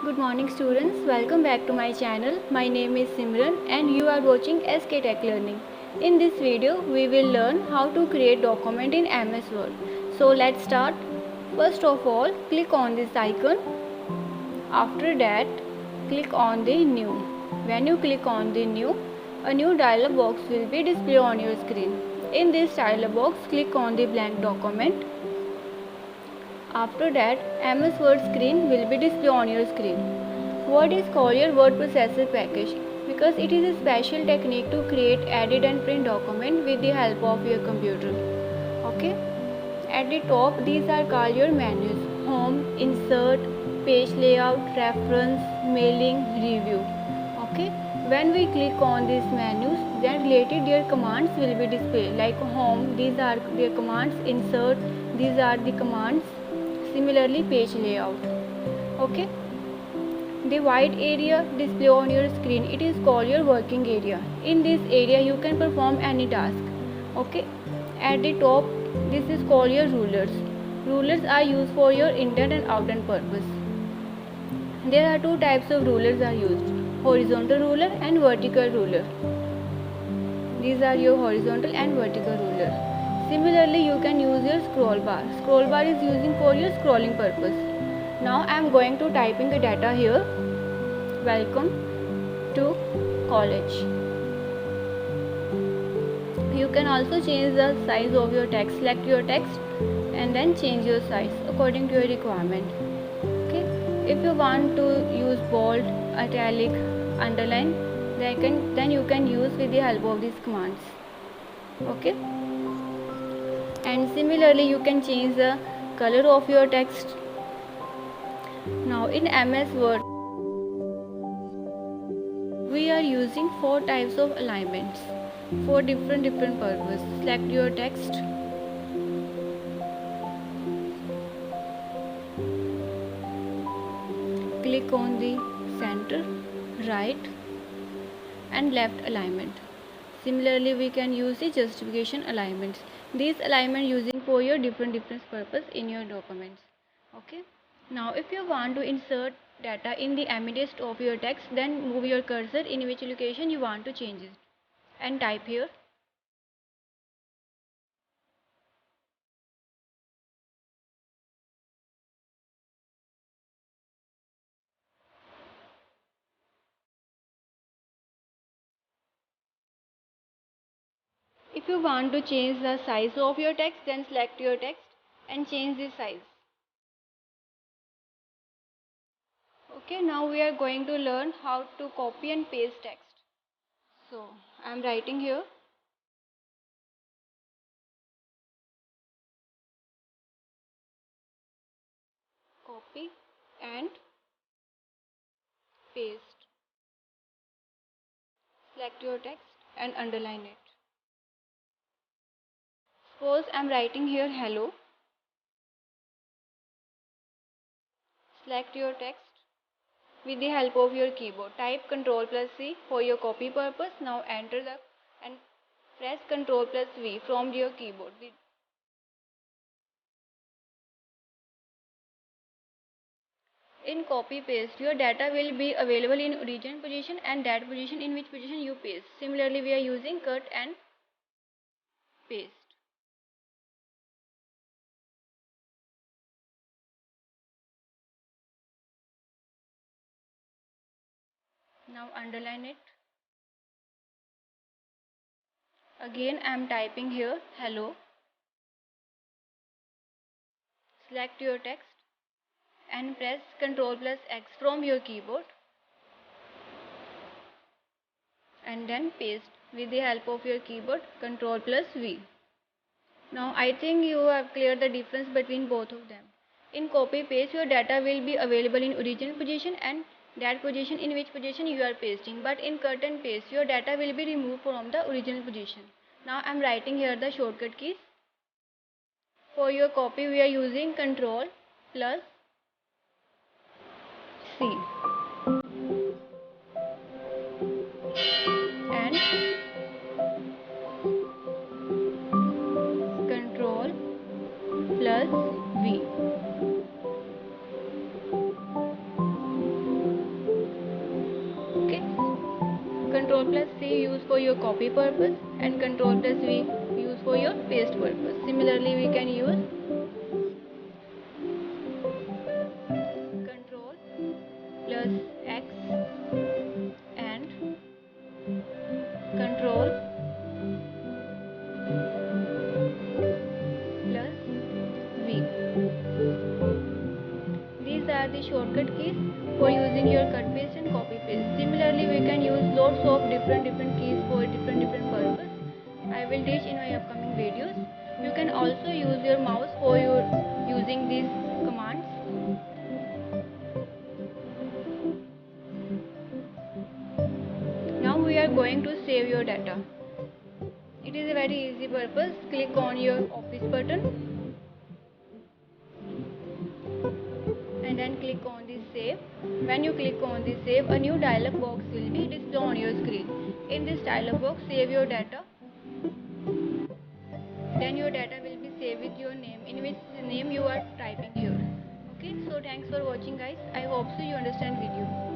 Good morning students, welcome back to my channel. My name is Simran and you are watching SK Tech Learning. In this video, we will learn how to create document in MS Word. So let's start. First of all, click on this icon. After that, click on the new. When you click on the new, a new dialog box will be displayed on your screen. In this dialog box, click on the blank document. After that, MS Word screen will be displayed on your screen. Word is called your word processor package because it is a special technique to create, edit and print document with the help of your computer. Okay. At the top, these are called your menus: home, insert, page layout, reference, mailing, review. Okay. When we click on these menus, then related their commands will be displayed. Like home, these are their commands. Insert, these are the commands. Similarly, page layout. Okay. The white area display on your screen, it is called your working area. In this area you can perform any task. Okay. At the top, this is called your rulers. Rulers are used for your intent and outline purpose. There are two types of rulers are used: horizontal ruler and vertical ruler. These are your horizontal and vertical ruler. Similarly, you can use your scroll bar. Scroll bar is using for your scrolling purpose. Now I am going to typing the data here. Welcome to college. You can also change the size of your text. Select your text and then change your size according to your requirement. Okay. If you want to use bold, italic, underline, then you can use with the help of these commands. Okay. And similarly, you can change the color of your text. Now in MS Word, we are using four types of alignments for different purposes. Select your text. Click on the center, right and left alignment. Similarly, we can use the justification alignments. These alignment using for your different purpose in your documents. Okay. Now if you want to insert data in the midst of your text, then move your cursor in which location you want to change it and type here. If you want to change the size of your text, then select your text and change the size. Okay, now we are going to learn how to copy and paste text. So, I am writing here. Copy and paste. Select your text and underline it. Suppose I am writing here hello. Select your text with the help of your keyboard. Type Ctrl plus C for your copy purpose. Now enter the and press Ctrl plus V from your keyboard. In copy paste, your data will be available in origin position and that position in which position you paste. Similarly, we are using cut and paste. Now underline it. Again I am typing here hello. Select your text and press Ctrl plus X from your keyboard and then paste with the help of your keyboard Ctrl plus V. Now I think you have cleared the difference between both of them. In copy paste, your data will be available in original position and that position in which position you are pasting, but in cut and paste your data will be removed from the original position. Now I am writing here the shortcut keys. For your copy we are using Ctrl plus C and Ctrl plus V. plus C use for your copy purpose, and Control plus V use for your paste purpose. Similarly, we can use Control plus X and Control plus V. These are the shortcut keys for using your cut paste and copy paste. Similarly, we can use lots of different keys for different purpose. I will teach in my upcoming videos. You can also use your mouse for your using these commands. Now we are going to save your data. It is a very easy purpose. Click on your office button and then click on the save. When you click on the save, a new dialog box will be displayed on your screen. In this dialog box, save your data. Then your data will be saved with your name, in which name you are typing here. Okay, so thanks for watching guys. I hope so you understand video.